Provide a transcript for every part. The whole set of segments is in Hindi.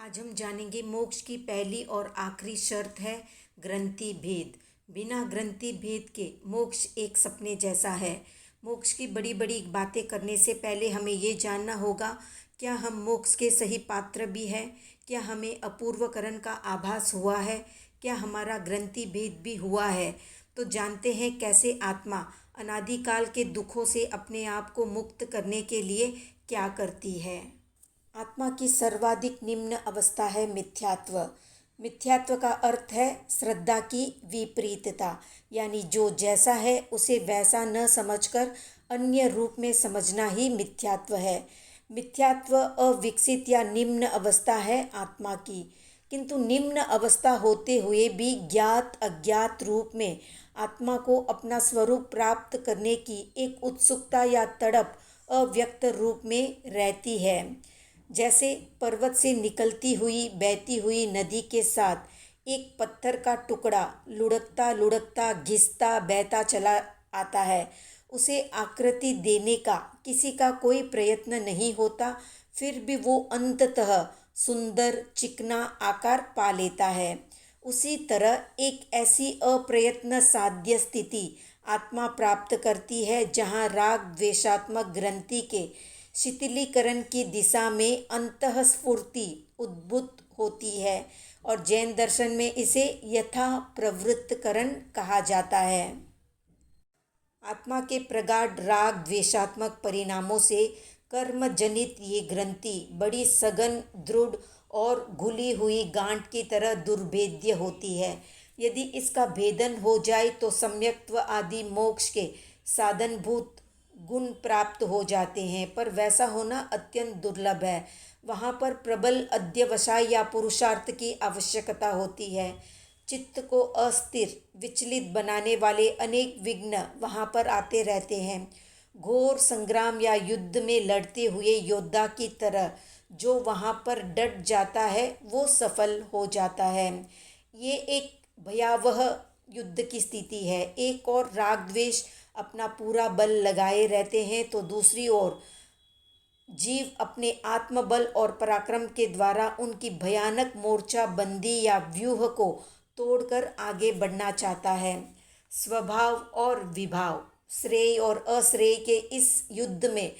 आज हम जानेंगे मोक्ष की पहली और आखिरी शर्त है ग्रंथि भेद। बिना ग्रंथि भेद के मोक्ष एक सपने जैसा है। मोक्ष की बड़ी बड़ी बातें करने से पहले हमें ये जानना होगा, क्या हम मोक्ष के सही पात्र भी हैं? क्या हमें अपूर्वकरण का आभास हुआ है? क्या हमारा ग्रंथि भेद भी हुआ है? तो जानते हैं कैसे आत्मा अनादिकाल के दुखों से अपने आप को मुक्त करने के लिए क्या करती है। आत्मा की सर्वाधिक निम्न अवस्था है मिथ्यात्व। मिथ्यात्व का अर्थ है श्रद्धा की विपरीतता, यानी जो जैसा है उसे वैसा न समझकर अन्य रूप में समझना ही मिथ्यात्व है। मिथ्यात्व अविकसित या निम्न अवस्था है आत्मा की, किंतु निम्न अवस्था होते हुए भी ज्ञात अज्ञात रूप में आत्मा को अपना स्वरूप प्राप्त करने की एक उत्सुकता या तड़प अव्यक्त रूप में रहती है। जैसे पर्वत से निकलती हुई बहती हुई नदी के साथ एक पत्थर का टुकड़ा लुढ़कता लुढ़कता घिसता बहता चला आता है, उसे आकृति देने का किसी का कोई प्रयत्न नहीं होता, फिर भी वो अंततः सुंदर चिकना आकार पा लेता है। उसी तरह एक ऐसी अप्रयत्न साध्य स्थिति आत्मा प्राप्त करती है जहाँ राग द्वेषात्मक ग्रंथि के शिथिलीकरण की दिशा में अंतःस्फूर्ति उद्भूत होती है, और जैन दर्शन में इसे यथा प्रवृत्तकरण कहा जाता है। आत्मा के प्रगाढ़ राग द्वेषात्मक परिणामों से कर्म जनित ये ग्रंथि बड़ी सघन दृढ़ और घुली हुई गांठ की तरह दुर्भेद्य होती है। यदि इसका भेदन हो जाए तो सम्यक्त्व आदि मोक्ष के साधनभूत गुण प्राप्त हो जाते हैं, पर वैसा होना अत्यंत दुर्लभ है। वहाँ पर प्रबल अध्यवसाय या पुरुषार्थ की आवश्यकता होती है। चित्त को अस्थिर विचलित बनाने वाले अनेक विघ्न वहाँ पर आते रहते हैं। घोर संग्राम या युद्ध में लड़ते हुए योद्धा की तरह जो वहाँ पर डट जाता है वो सफल हो जाता है। ये एक भयावह युद्ध की स्थिति है। एक और राग द्वेष अपना पूरा बल लगाए रहते हैं तो दूसरी ओर जीव अपने आत्मबल और पराक्रम के द्वारा उनकी भयानक मोर्चा बंदी या व्यूह को तोड़कर आगे बढ़ना चाहता है। स्वभाव और विभाव, श्रेय और अश्रेय के इस युद्ध में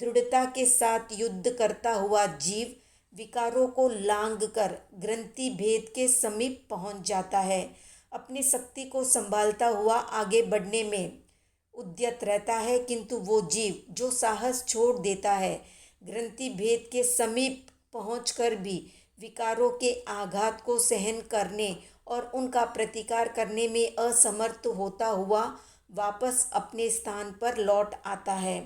दृढ़ता के साथ युद्ध करता हुआ जीव विकारों को लांघकर ग्रंथि भेद के समीप पहुंच जाता है। अपनी शक्ति को संभालता हुआ आगे बढ़ने में उद्यत रहता है, किंतु वो जीव जो साहस छोड़ देता है ग्रंथि भेद के समीप पहुंचकर भी विकारों के आघात को सहन करने और उनका प्रतिकार करने में असमर्थ होता हुआ वापस अपने स्थान पर लौट आता है।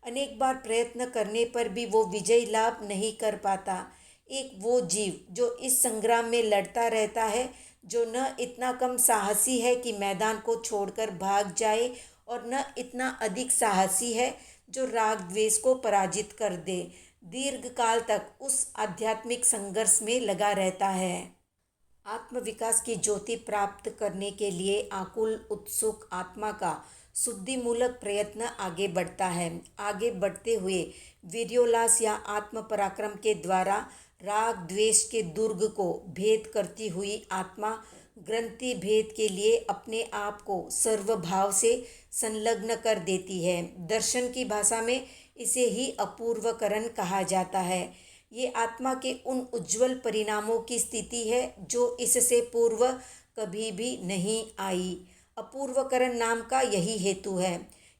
अनेक बार प्रयत्न करने पर भी वो विजय लाभ नहीं कर पाता। एक वो जीव जो इस संग्राम में लड़ता रहता है, जो न इतना कम साहसी है कि मैदान को छोड़कर भाग जाए और न इतना अधिक साहसी है जो राग द्वेष को पराजित कर दे, दीर्घ काल तक उस आध्यात्मिक संघर्ष में लगा रहता है। आत्मविकास की ज्योति प्राप्त करने के लिए आकुल उत्सुक आत्मा का शुद्धिमूलक प्रयत्न आगे बढ़ता है। आगे बढ़ते हुए वीर्योल्लास या आत्म पराक्रम के द्वारा राग द्वेष के दुर्ग को भेद करती हुई आत्मा ग्रंथि भेद के लिए अपने आप को सर्वभाव से संलग्न कर देती है। दर्शन की भाषा में इसे ही अपूर्वकरण कहा जाता है। ये आत्मा के उन उज्जवल परिणामों की स्थिति है जो इससे पूर्व कभी भी नहीं आई। अपूर्वकरण नाम का यही हेतु है।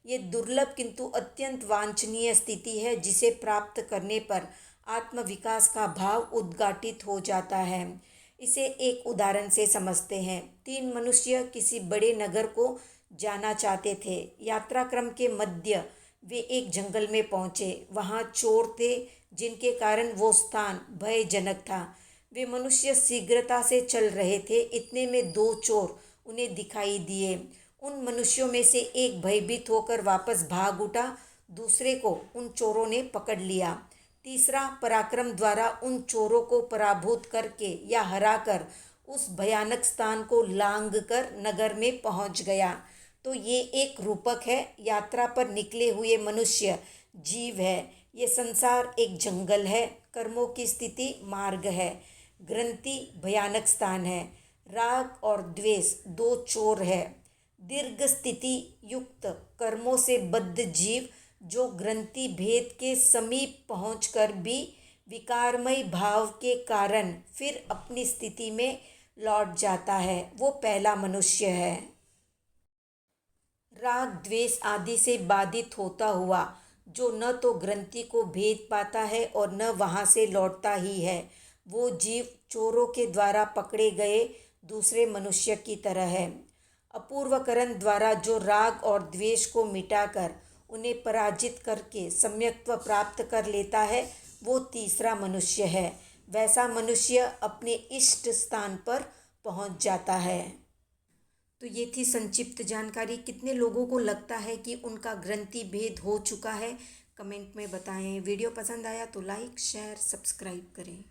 ये दुर्लभ किंतु अत्यंत वांछनीय स्थिति है जिसे प्राप्त करने पर आत्मविकास का भाव उद्घाटित हो जाता है। इसे एक उदाहरण से समझते हैं। 3 मनुष्य किसी बड़े नगर को जाना चाहते थे। यात्रा क्रम के मध्य वे एक जंगल में पहुंचे। वहां चोर थे जिनके कारण वो स्थान भयजनक था। वे मनुष्य शीघ्रता से चल रहे थे, इतने में 2 चोर उन्हें दिखाई दिए। उन मनुष्यों में से एक भयभीत होकर वापस भाग उठा, दूसरे को उन चोरों ने पकड़ लिया। तीसरा पराक्रम द्वारा उन चोरों को पराभूत करके या हराकर उस भयानक स्थान को लांघकर नगर में पहुंच गया। तो ये एक रूपक है। यात्रा पर निकले हुए मनुष्य जीव है। ये संसार एक जंगल है, कर्मों की स्थिति मार्ग है। ग्रंथि भयानक स्थान है। राग और द्वेष दो चोर है। दीर्घ स्थिति युक्त कर्मों से बद्ध जीव जो ग्रंथि भेद के समीप पहुंचकर भी विकारमय भाव के कारण फिर अपनी स्थिति में लौट जाता है, वो पहला मनुष्य है। राग द्वेष आदि से बाधित होता हुआ जो न तो ग्रंथि को भेद पाता है और न वहाँ से लौटता ही है, वो जीव चोरों के द्वारा पकड़े गए दूसरे मनुष्य की तरह है। अपूर्वकरण द्वारा जो राग और द्वेष को मिटाकर उन्हें पराजित करके सम्यक्त्व प्राप्त कर लेता है, वो तीसरा मनुष्य है। वैसा मनुष्य अपने इष्ट स्थान पर पहुंच जाता है। तो ये थी संक्षिप्त जानकारी। कितने लोगों को लगता है कि उनका ग्रंथि भेद हो चुका है, कमेंट में बताएं। वीडियो पसंद आया तो लाइक शेयर सब्सक्राइब करें।